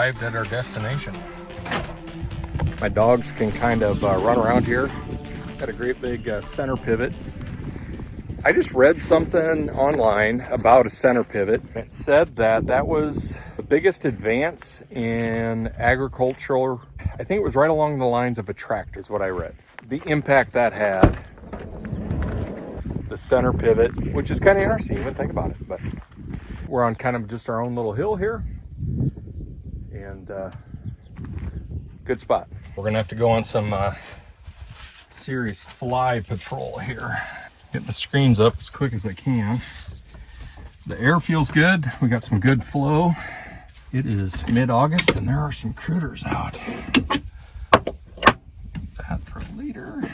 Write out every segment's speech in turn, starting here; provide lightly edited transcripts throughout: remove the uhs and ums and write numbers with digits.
arrived at our destination. My dogs can kind of run around here. Got a great big center pivot. I just read something online about a center pivot. It said that that was the biggest advance in agricultural. I think it was right along the lines of a tractor is what I read. The impact that had, the center pivot, which is kind of interesting, you wouldn't think about it, but we're on kind of just our own little hill here, and good spot. We're gonna have to go on some serious fly patrol here. Getting the screens up as quick as I can. The air feels good. We got some good flow. It is mid-August and there are some critters out. That per liter.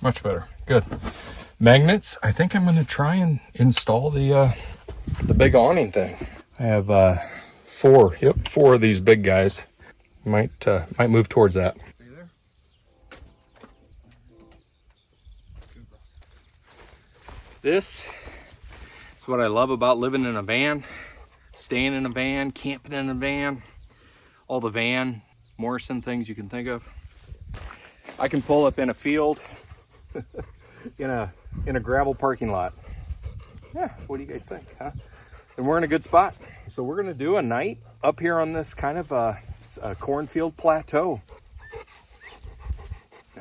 Much better. Good. Magnets. I think I'm going to try and install the big awning thing. I have four of these big guys. Might move towards that. This is what I love about living in a van, staying in a van, camping in a van, all the Van Morrison things you can think of. I can pull up in a field, in a gravel parking lot. Yeah, what do you guys think, huh? And we're in a good spot. So we're gonna do a night up here on this kind of a cornfield plateau.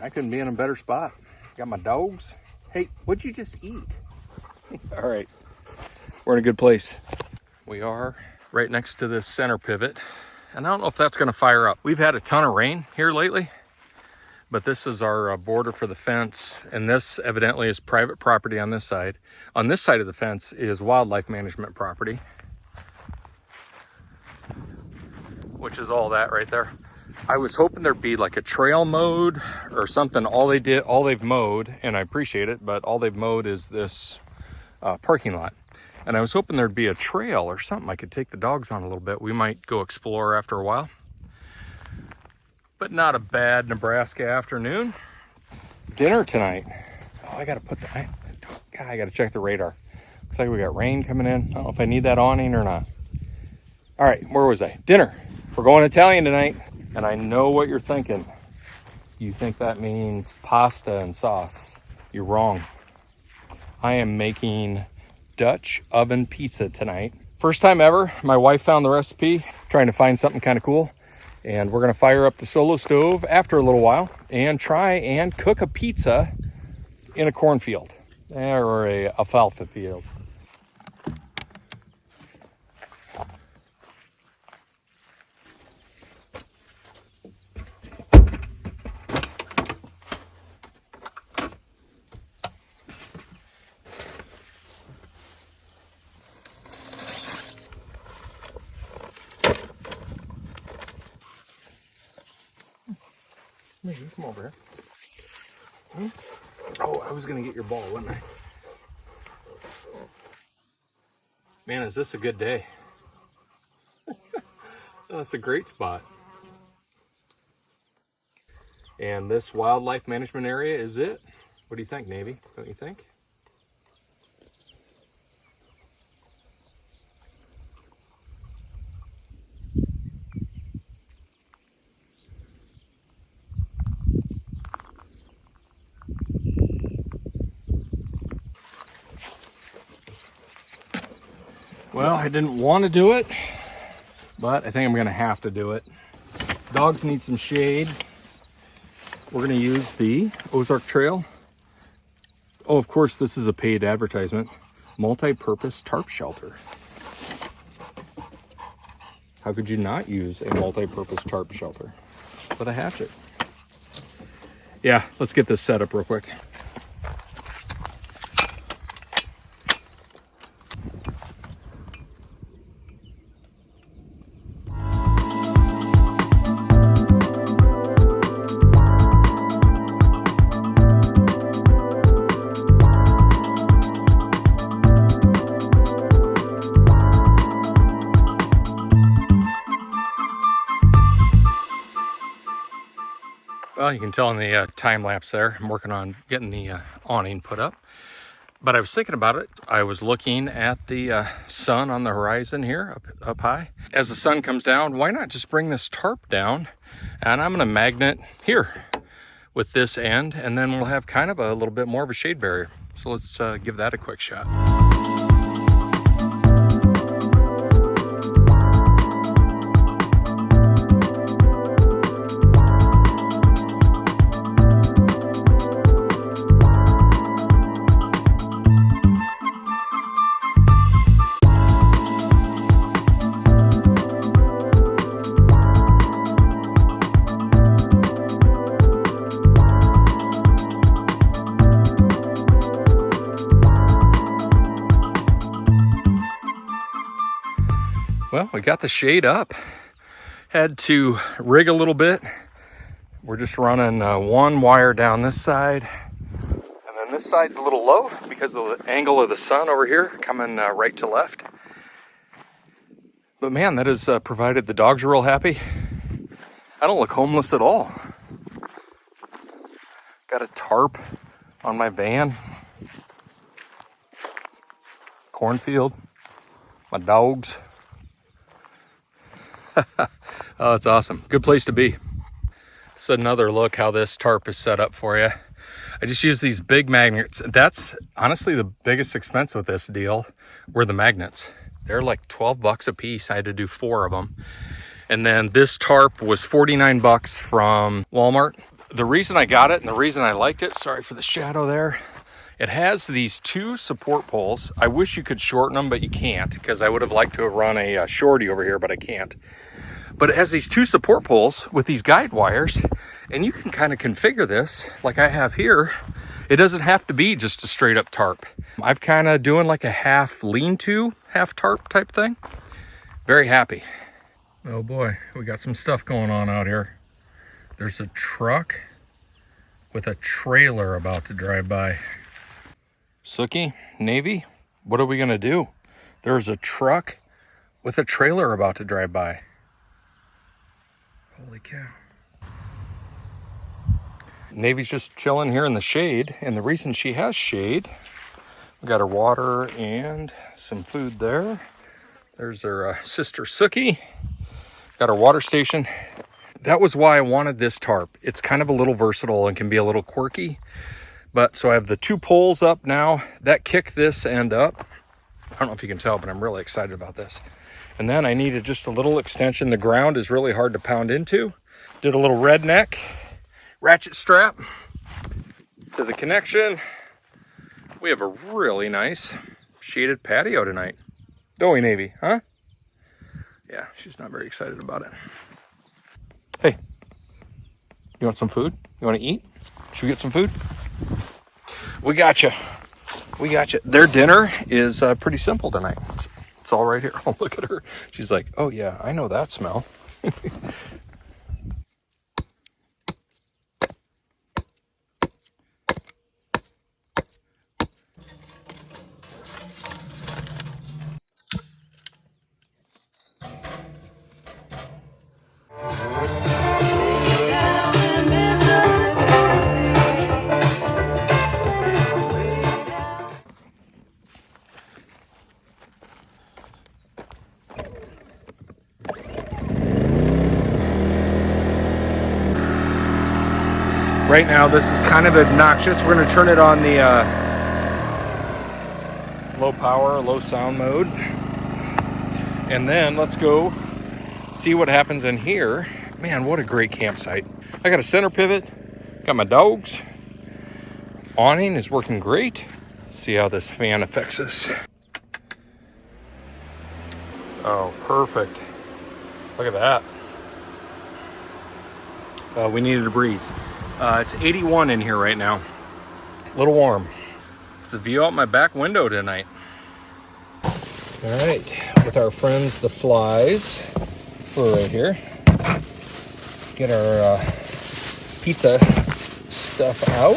I couldn't be in a better spot. Got my dogs. Hey, what'd you just eat? All right, we're in a good place. We are right next to this center pivot, and I don't know if that's gonna fire up. We've had a ton of rain here lately, but this is our border for the fence, and this evidently is private property on this side. On this side of the fence is wildlife management property, which is all that right there. I was hoping there'd be like a trail mode or something. All they've mowed, and I appreciate it, but all they've mowed is this parking lot. And I was hoping there'd be a trail or something I could take the dogs on a little bit. We might go explore after a while. But not a bad Nebraska afternoon. Dinner tonight. Oh, I gotta check the radar. Looks like we got rain coming in. I don't know if I need that awning or not. All right, where was I? Dinner. We're going Italian tonight. And I know what you're thinking. You think that means pasta and sauce. You're wrong. I am making Dutch oven pizza tonight. First time ever. My wife found the recipe, trying to find something kind of cool. And we're gonna fire up the solo stove after a little while and try and cook a pizza in a cornfield or a alfalfa field. Come over here. Huh? Oh, I was gonna get your ball, wasn't I? Man, is this a good day? That's a great spot. And this wildlife management area is it. What do you think, Navy? Don't you think? Well, I didn't want to do it, but I think I'm gonna have to do it. Dogs need some shade. We're gonna use the Ozark Trail. Oh, of course, this is a paid advertisement. Multi-purpose tarp shelter. How could you not use a multi-purpose tarp shelter with a hatchet? Yeah, let's get this set up real quick. Well, you can tell in the time lapse there, I'm working on getting the awning put up. But I was thinking about it. I was looking at the sun on the horizon here up high. As the sun comes down, why not just bring this tarp down? And I'm going to magnet here with this end, and then we'll have kind of a little bit more of a shade barrier. So let's give that a quick shot. Well, we got the shade up. Had to rig a little bit. We're just running one wire down this side. And then this side's a little low because of the angle of the sun over here coming right to left. But man, that has provided the dogs are real happy. I don't look homeless at all. Got a tarp on my van. Cornfield. My dogs. Oh, it's awesome. Good place to be. It's another look how this tarp is set up for you. I just use these big magnets. That's honestly the biggest expense with this deal were the magnets. They're like 12 bucks a piece. I had to do 4 of them. And then this tarp was 49 bucks from Walmart. The reason I got it and the reason I liked it, sorry for the shadow there, it has these 2 support poles. I wish you could shorten them, but you can't, because I would have liked to have run a shorty over here, but I can't. But it has these 2 support poles with these guide wires, and you can kind of configure this like I have here. It doesn't have to be just a straight up tarp. I'm kind of doing like a half lean-to, half tarp type thing. Very happy. Oh boy, we got some stuff going on out here. There's a truck with a trailer about to drive by. Sookie, Navy, what are we gonna do? There's a truck with a trailer about to drive by. Holy cow. Navy's just chilling here in the shade, and the reason she has shade, we got her water and some food there. There's her sister Sookie. Got her water station. That was why I wanted this tarp. It's kind of a little versatile and can be a little quirky. But so I have the 2 poles up now that kick this end up. I don't know if you can tell, but I'm really excited about this. And then I needed just a little extension. The ground is really hard to pound into. Did a little redneck ratchet strap to the connection. We have a really nice shaded patio tonight. Don't we, Navy, huh? Yeah, she's not very excited about it. Hey, you want some food? You want to eat? Should we get some food? We got you. We got you. Their dinner is pretty simple tonight. It's all right here. Oh, look at her. She's like, oh yeah, I know that smell. Right now, this is kind of obnoxious. We're going to turn it on the low power, low sound mode. And then let's go see what happens in here. Man, what a great campsite. I got a center pivot, got my dogs. Awning is working great. Let's see how this fan affects us. Oh, perfect. Look at that. We needed a breeze. It's 81 in here right now. A little warm. It's the view out my back window tonight. All right, with our friends the flies, we're right here. Get our pizza stuff out.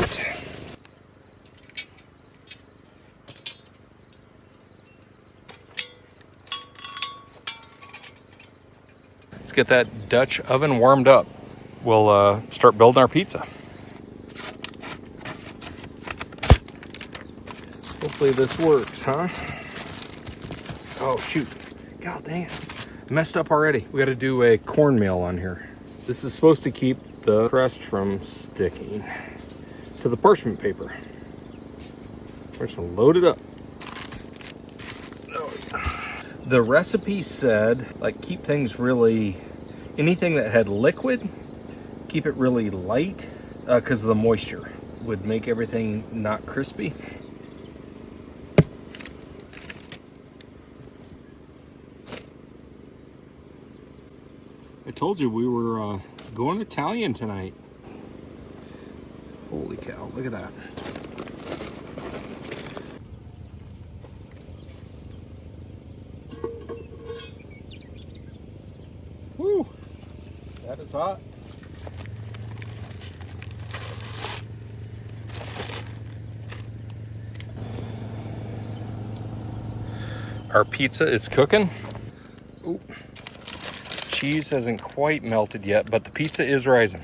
Let's get that Dutch oven warmed up. We'll start building our pizza. Hopefully this works, huh? Oh, shoot. God dang it. Messed up already. We got to do a cornmeal on here. This is supposed to keep the crust from sticking to the parchment paper. We're just gonna load it up. The recipe said, like, keep things really, anything that had liquid, keep it really light, because of the moisture would make everything not crispy. I told you we were going Italian tonight. Holy cow, look at that. Woo, that is hot. Our pizza is cooking. Ooh. Cheese hasn't quite melted yet, but the pizza is rising.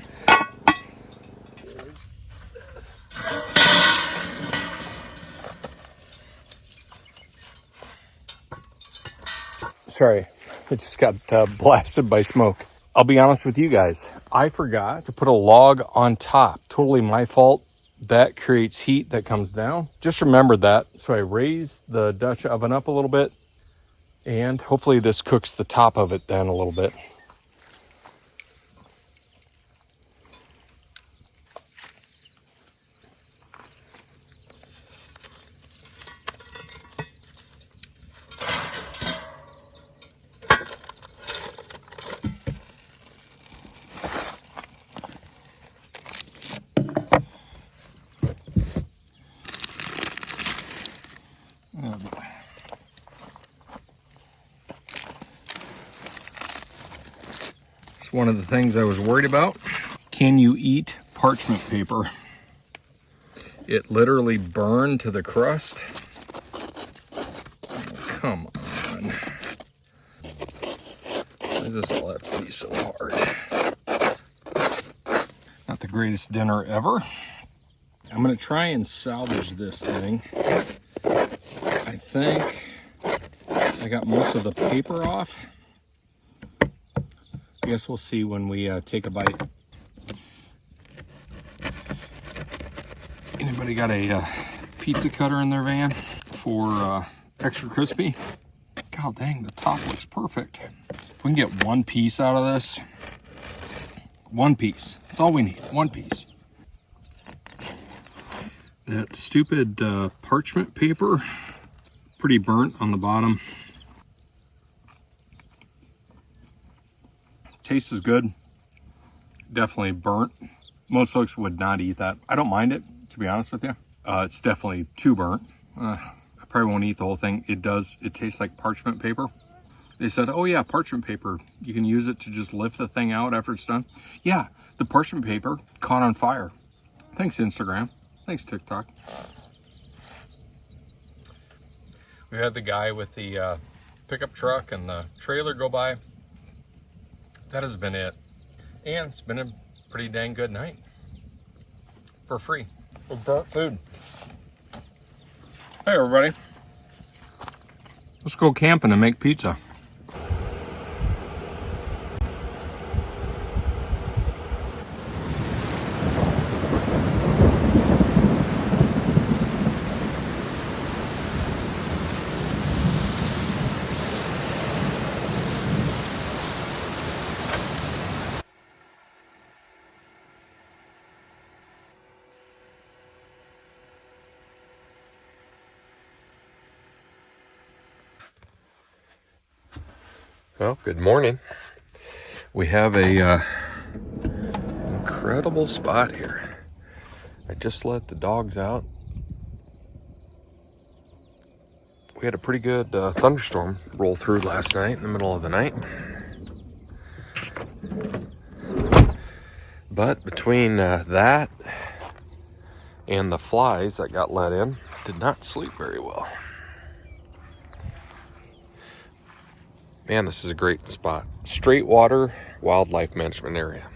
Sorry, I just got blasted by smoke. I'll be honest with you guys. I forgot to put a log on top. Totally my fault. That creates heat that comes down. Just remembered that. So I raised the Dutch oven up a little bit, and hopefully this cooks the top of it then a little bit. It's one of the things I was worried about. Can you eat parchment paper? It literally burned to the crust. Oh, come on. Why does this all have to be so hard? Not the greatest dinner ever. I'm gonna try and salvage this thing. I think I got most of the paper off. I guess we'll see when we take a bite. Anybody got a pizza cutter in their van for extra crispy? God dang, the top looks perfect. If we can get one piece out of this, one piece, that's all we need, one piece. That stupid parchment paper, pretty burnt on the bottom. Taste is good, definitely burnt. Most folks would not eat that. I don't mind it, to be honest with you. It's definitely too burnt. I probably won't eat the whole thing. It tastes like parchment paper. They said, oh yeah, parchment paper, you can use it to just lift the thing out after it's done. Yeah, the parchment paper caught on fire. Thanks, Instagram. Thanks, TikTok. We had the guy with the pickup truck and the trailer go by. That has been it. And it's been a pretty dang good night. For free. With burnt food. Hey everybody. Let's go camping and make pizza. Well, good morning. We have a incredible spot here. I just let the dogs out. We had a pretty good thunderstorm roll through last night in the middle of the night. But between that and the flies that got let in, did not sleep very well. Man, this is a great spot. Straightwater Wildlife Management Area.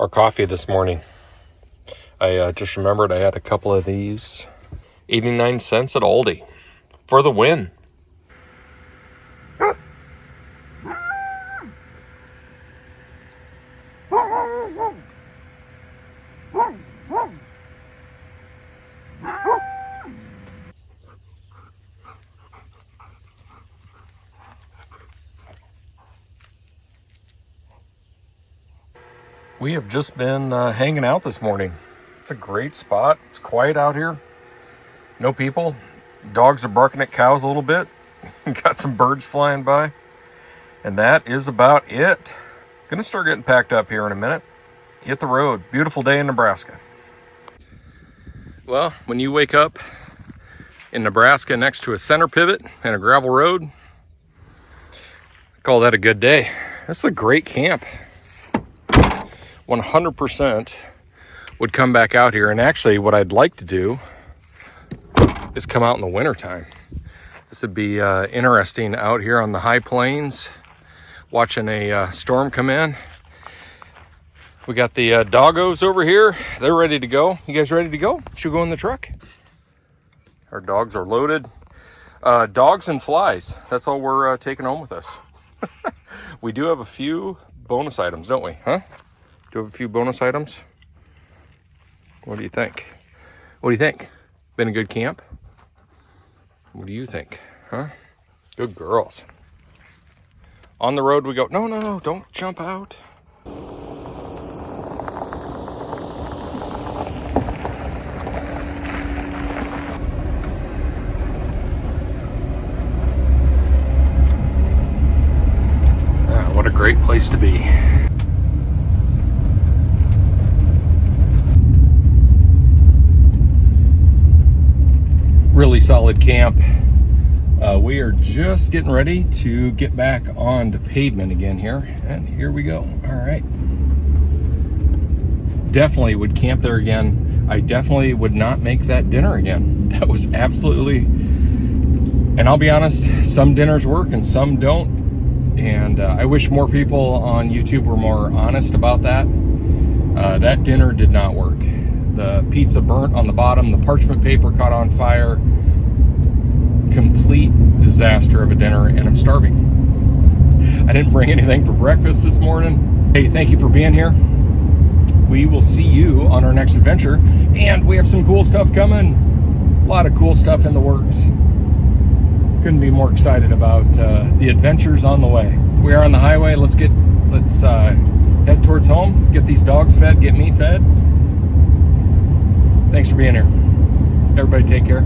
our coffee this morning. I just remembered I had a couple of these. 89 cents at Aldi for the win. We have just been hanging out this morning. It's a great spot. It's quiet out here. No people. Dogs are barking at cows a little bit. Got some birds flying by. And that is about it. Gonna start getting packed up here in a minute. Hit the road. Beautiful day in Nebraska. Well, when you wake up in Nebraska next to a center pivot and a gravel road, I call that a good day. This is a great camp. 100% would come back out here. And actually what I'd like to do is come out in the wintertime. This would be interesting out here on the high plains, watching a storm come in. We got the doggos over here. They're ready to go. You guys ready to go? Should we go in the truck? Our dogs are loaded. Dogs and flies. That's all we're taking home with us. We do have a few bonus items, don't we? Huh? Do you have a few bonus items? What do you think? What do you think? Been a good camp? What do you think? Huh? Good girls. On the road we go. No, no, no, don't jump out. Ah, what a great place to be. Really solid camp. We are just getting ready to get back onto pavement again here, and here we go. All right, definitely would camp there again. I definitely would not make that dinner again. That was absolutely, and I'll be honest, some dinners work and some don't, and I wish more people on YouTube were more honest about that. That dinner did not work. The pizza burnt on the bottom, the parchment paper caught on fire. Complete disaster of a dinner, and I'm starving. I didn't bring anything for breakfast this morning. Hey, thank you for being here. We will see you on our next adventure, and we have some cool stuff coming. A lot of cool stuff in the works. Couldn't be more excited about the adventures on the way. We are on the highway. Let's head towards home, get these dogs fed, get me fed. Thanks for being here. Everybody take care.